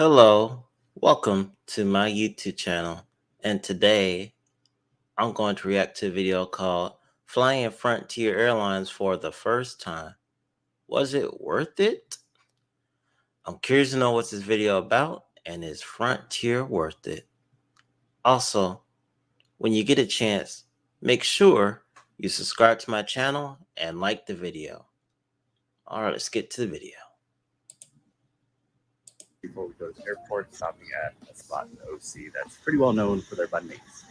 Hello, welcome to my YouTube channel. And today I'm going to react to a video called Flying Frontier Airlines for the First Time. Was it worth it? I'm curious to know what this video about, and is Frontier worth it? Also, when you get a chance, make sure you subscribe to my channel and like the video. All right, let's get to the video. Before we go to the airport, stopping at a spot in the OC that's pretty well known for their bun mates.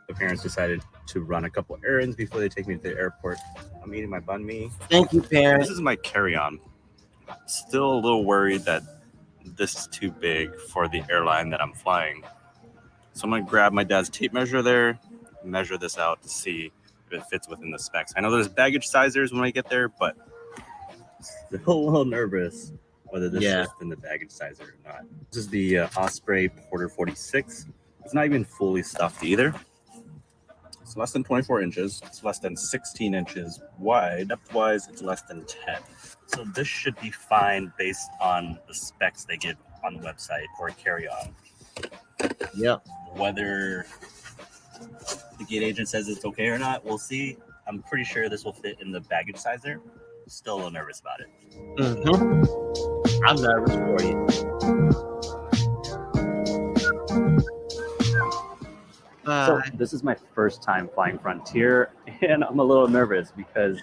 The parents decided to run a couple errands before they take me to the airport. I'm eating my banh mi. Thank you, parents. This is my carry-on. Still a little worried that this is too big for the airline that I'm flying. So I'm going to grab my dad's tape measure there, measure this out to see if it fits within the specs. I know there's baggage sizers when I get there, but still a little nervous whether this is in the baggage sizer or not. This is the Osprey Porter 46. It's not even fully stuffed either. It's less than 24 inches. It's less than 16 inches wide. Depth-wise, it's less than 10. So this should be fine based on the specs they give on the website for a carry-on. Yep. Whether the gate agent says it's okay or not, we'll see. I'm pretty sure this will fit in the baggage sizer. Still a little nervous about it. I'm nervous for you. So this is my first time flying Frontier, and I'm a little nervous because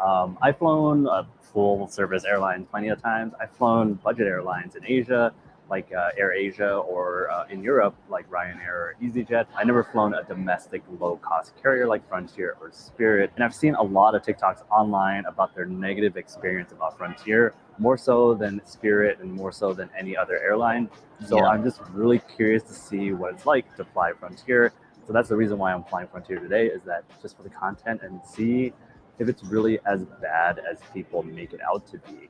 I've flown full service airlines plenty of times. I've flown budget airlines in Asia, like Air Asia, or in Europe, like Ryanair or EasyJet. I never flown a domestic low-cost carrier like Frontier or Spirit, and I've seen a lot of TikToks online about their negative experience about Frontier, more so than Spirit and more so than any other airline. So I'm just really curious to see what it's like to fly Frontier. So that's the reason why I'm flying Frontier today, is that just for the content and see if it's really as bad as people make it out to be.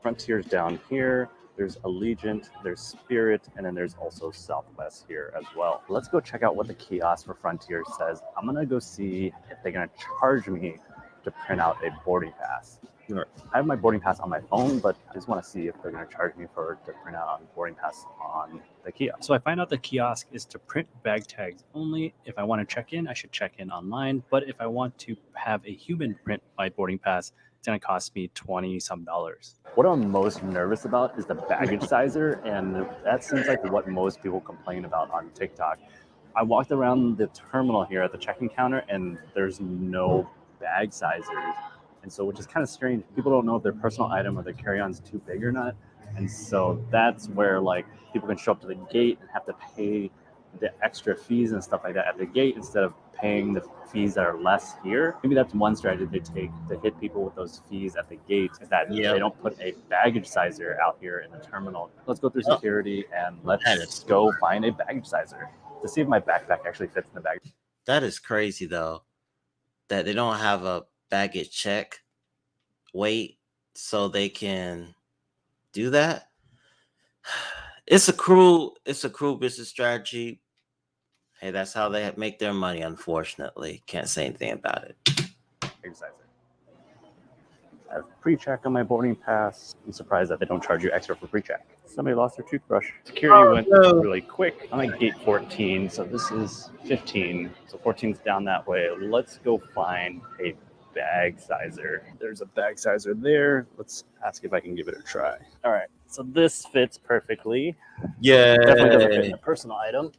Frontier's down here. There's Allegiant, there's Spirit, and then there's also Southwest here as well. Let's go check out what the kiosk for Frontier says. I'm gonna go see if they're gonna charge me to print out a boarding pass. I have my boarding pass on my phone, but I just want to see if they're going to charge me to print out a boarding pass on the kiosk. So I find out the kiosk is to print bag tags only. If I want to check in, I should check in online. But if I want to have a human print my boarding pass, it's going to cost me $20-some. What I'm most nervous about is the baggage sizer, and that seems like what most people complain about on TikTok. I walked around the terminal here at the check-in counter, and there's no bag sizers. And so, which is kind of strange. People don't know if their personal item or their carry-on is too big or not. And so that's where like people can show up to the gate and have to pay the extra fees and stuff like that at the gate instead of paying the fees that are less here. Maybe that's one strategy they take to hit people with those fees at the gate, is that they don't put a baggage sizer out here in the terminal. Let's go through security and let's go find a baggage sizer to see if my backpack actually fits in the bag. That is crazy though, that they don't have a baggage check wait so they can do that. It's a cruel business strategy. Hey, that's how they make their money, unfortunately. Can't say anything about it. I have pre-check on my boarding pass. I'm surprised that they don't charge you extra for pre-check. Somebody lost their toothbrush. Security went really quick. I'm at gate 14, so this is 15. So 14's down that way. Let's go find a bag sizer. There's a bag sizer there. Let's ask if I can give it a try. All right, so this fits perfectly. Yeah, definitely doesn't fit in a personal item.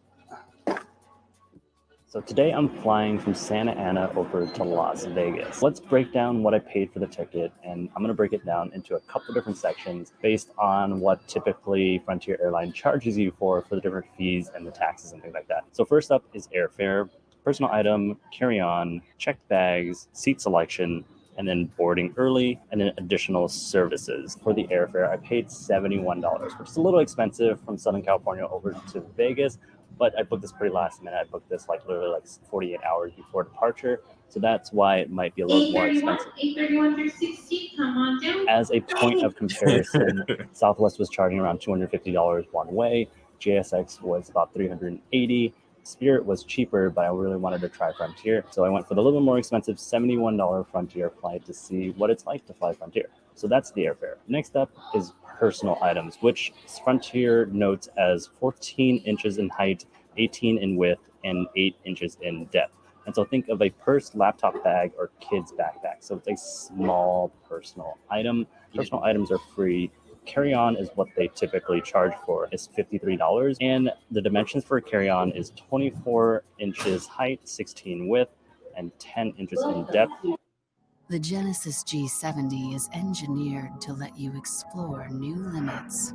So today I'm flying from Santa Ana over to Las Vegas. Let's break down what I paid for the ticket, and I'm going to break it down into a couple different sections based on what typically Frontier Airline charges you for the different fees and the taxes and things like that. So first up is airfare, personal item, carry-on, checked bags, seat selection, and then boarding early, and then additional services. For the airfare, I paid $71, which is a little expensive from Southern California over to Vegas, But I booked this pretty last minute. I booked this like literally like 48 hours before departure. So that's why it might be a little more expensive. 831-360, come on down. As a point of comparison, Southwest was charging around $250 one way. JSX was about $380. Spirit was cheaper, but I really wanted to try Frontier. So I went for the little bit more expensive $71 Frontier flight to see what it's like to fly Frontier. So that's the airfare. Next up is personal items, which Frontier notes as 14 inches in height, 18 in width, and 8 inches in depth. And so think of a purse, laptop bag, or kid's backpack. So it's a small personal item. Personal items are free. Carry-on is what they typically charge for. It's $53. And the dimensions for a carry-on is 24 inches height, 16 width, and 10 inches in depth. The Genesis G70 is engineered to let you explore new limits.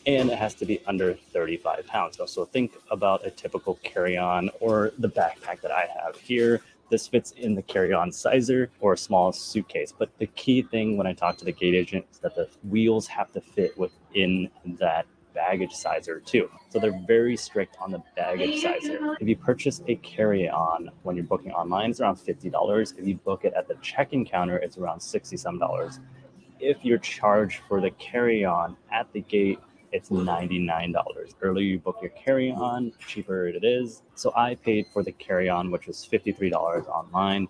And it has to be under 35 pounds. So think about a typical carry-on or the backpack that I have here. This fits in the carry-on sizer or a small suitcase. But the key thing when I talk to the gate agent is that the wheels have to fit within that baggage sizer too. So they're very strict on the baggage sizer. If you purchase a carry-on when you're booking online, it's around $50. If you book it at the check-in counter, it's around $60-some. If you're charged for the carry-on at the gate, it's $99. Earlier you book your carry-on, cheaper it is. So I paid for the carry-on, which was $53 online.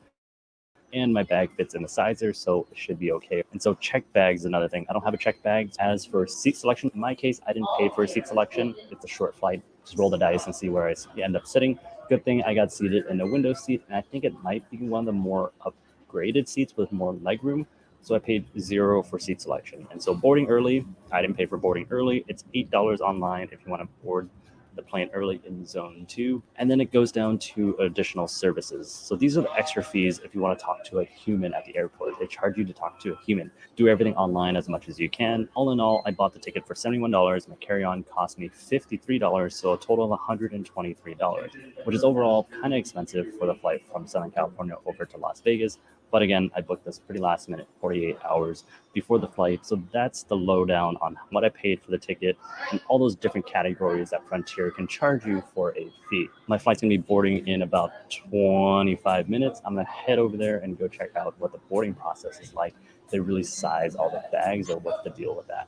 And my bag fits in the sizer, so it should be okay. And so check bags is another thing. I don't have a check bag. As for seat selection, in my case, I didn't pay for a seat selection. It's a short flight. Just roll the dice and see where I end up sitting. Good thing I got seated in a window seat, and I think it might be one of the more upgraded seats with more legroom. So I paid $0 for seat selection. And so boarding early, I didn't pay for boarding early. It's $8 online if you want to board the plane early in zone 2. And then it goes down to additional services. So these are the extra fees if you want to talk to a human at the airport. They charge you to talk to a human. Do everything online as much as you can. All in all, I bought the ticket for $71. My carry-on cost me $53, so a total of $123, which is overall kind of expensive for the flight from Southern California over to Las Vegas. But again, I booked this pretty last minute, 48 hours before the flight. So that's the lowdown on what I paid for the ticket and all those different categories that Frontier can charge you for a fee. My flight's gonna be boarding in about 25 minutes. I'm gonna head over there and go check out what the boarding process is like. They really size all the bags or what's the deal with that.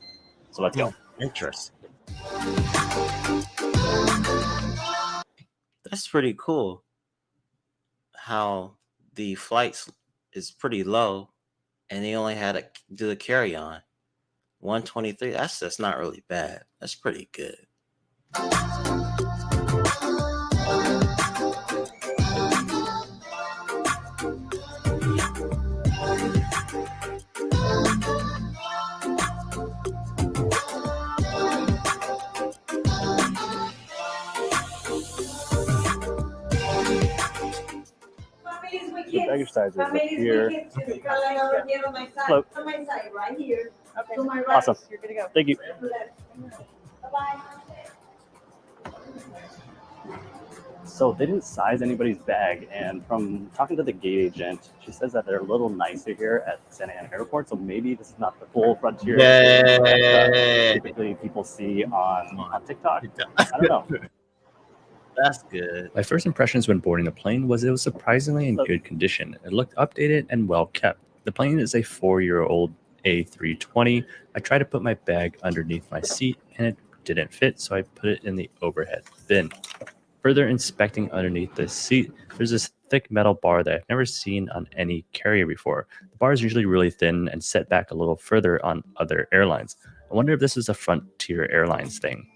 So let's go. Interesting. That's pretty cool. How the flights is pretty low, and they only had to do the carry-on. 123. That's not really bad. That's pretty good. The baggage size is up here. Float. On my side, right here. Okay. To my right. Awesome. You're good to go. Thank you. Bye-bye. So they didn't size anybody's bag, and from talking to the gate agent, she says that they're a little nicer here at Santa Ana Airport. So maybe this is not the full Frontier that typically people see on TikTok. I don't know. That's good. My first impressions when boarding the plane was it was surprisingly in good condition. It looked updated and well kept. The plane is a 4-year-old A320. I tried to put my bag underneath my seat and it didn't fit, so I put it in the overhead bin. Further inspecting underneath the seat, there's this thick metal bar that I've never seen on any carrier before. The bar is usually really thin and set back a little further on other airlines. I wonder if this is a Frontier Airlines thing.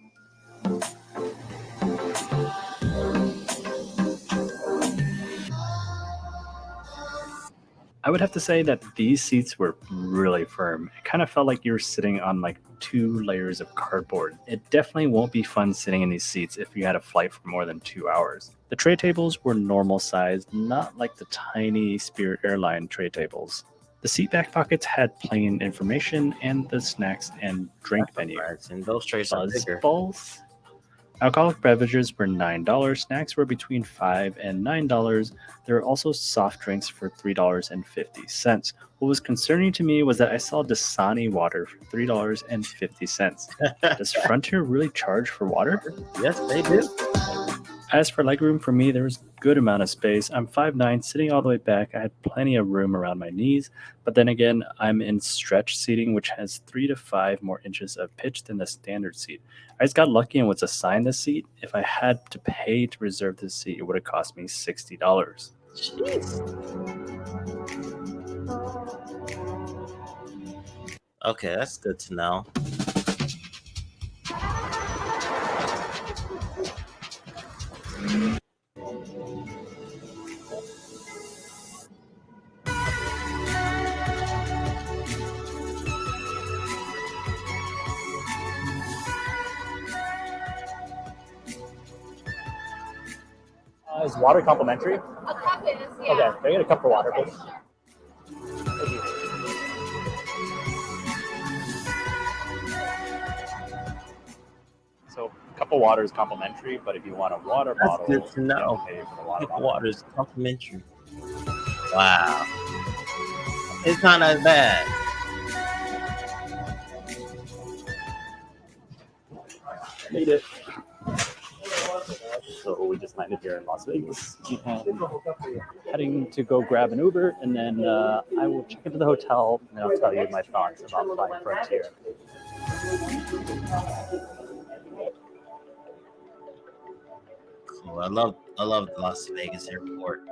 I would have to say that these seats were really firm. It kind of felt like you were sitting on like 2 layers of cardboard. It definitely won't be fun sitting in these seats if you had a flight for more than 2 hours. The tray tables were normal sized, not like the tiny Spirit Airline tray tables. The seat back pockets had plane information and the snacks and drink menu. And those trays are Buzz bigger. balls? Alcoholic beverages were $9. Snacks were between $5 and $9. There were also soft drinks for $3.50. What was concerning to me was that I saw Dasani water for $3.50. Does Frontier really charge for water? Yes, they do. As for legroom, for me, there was a good amount of space. I'm 5'9", sitting all the way back. I had plenty of room around my knees, but then again, I'm in stretch seating, which has 3 to 5 more inches of pitch than the standard seat. I just got lucky and was assigned this seat. If I had to pay to reserve this seat, it would have cost me $60. Jeez. Okay, that's good to know. Is water complimentary? A cup is, yeah. Okay, can I get a cup of water, please? So a cup of water is complimentary, but if you want a water That's bottle, good to you know. have to pay for the water Cup of bottle. water is complimentary. Wow. It's not as bad. Made it. So we just landed here in Las Vegas and heading to go grab an Uber, and then I will check into the hotel and I'll tell you my thoughts about flying Frontier. Cool. I love the Las Vegas airport.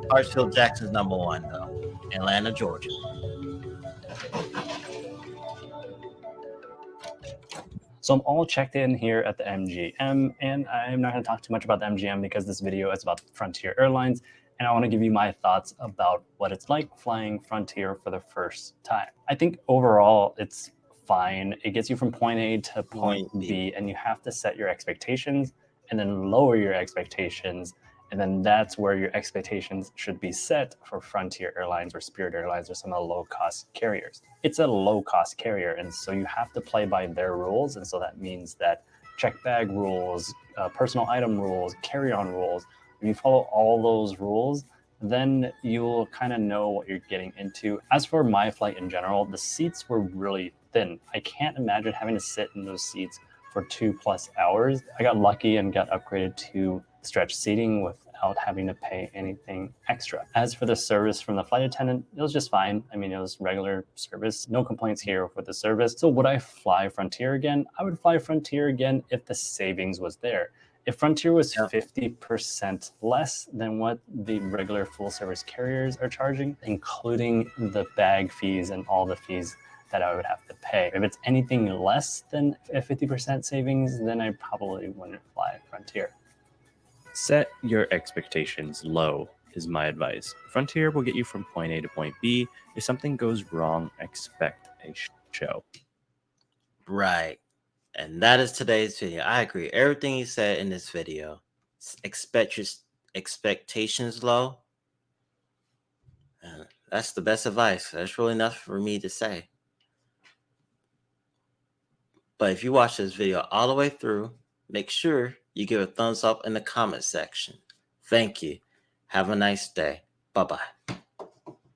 Hartsfield Jackson's number one though. Atlanta, Georgia. So I'm all checked in here at the MGM, and I'm not going to talk too much about the MGM because this video is about Frontier Airlines, and I want to give you my thoughts about what it's like flying Frontier for the first time. I think overall it's fine. It gets you from point A to point B, and you have to set your expectations and then lower your expectations. And then that's where your expectations should be set for Frontier Airlines or Spirit Airlines or some of the low-cost carriers. It's a low-cost carrier, and so you have to play by their rules. And so that means that check bag rules, personal item rules, carry-on rules. If you follow all those rules, then you'll kind of know what you're getting into. As for my flight in general, the seats were really thin. I can't imagine having to sit in those seats for 2+ hours. I got lucky and got upgraded to stretch seating without having to pay anything extra. As for the service from the flight attendant, it was just fine. I mean, it was regular service. No complaints here with the service. So would I fly Frontier again? I would fly Frontier again if the savings was there. If Frontier was 50% less than what the regular full service carriers are charging, including the bag fees and all the fees that I would have to pay. If it's anything less than a 50% savings, then I probably wouldn't fly Frontier. Set your expectations low is my advice. Frontier will get you from point A to point B. If something goes wrong, expect a show. Right. And that is today's video. I agree. Everything you said in this video. Expect your expectations low. That's the best advice. That's really nothing for me to say. But if you watch this video all the way through, make sure you give a thumbs up in the comment section. Thank you. Have a nice day. Bye-bye.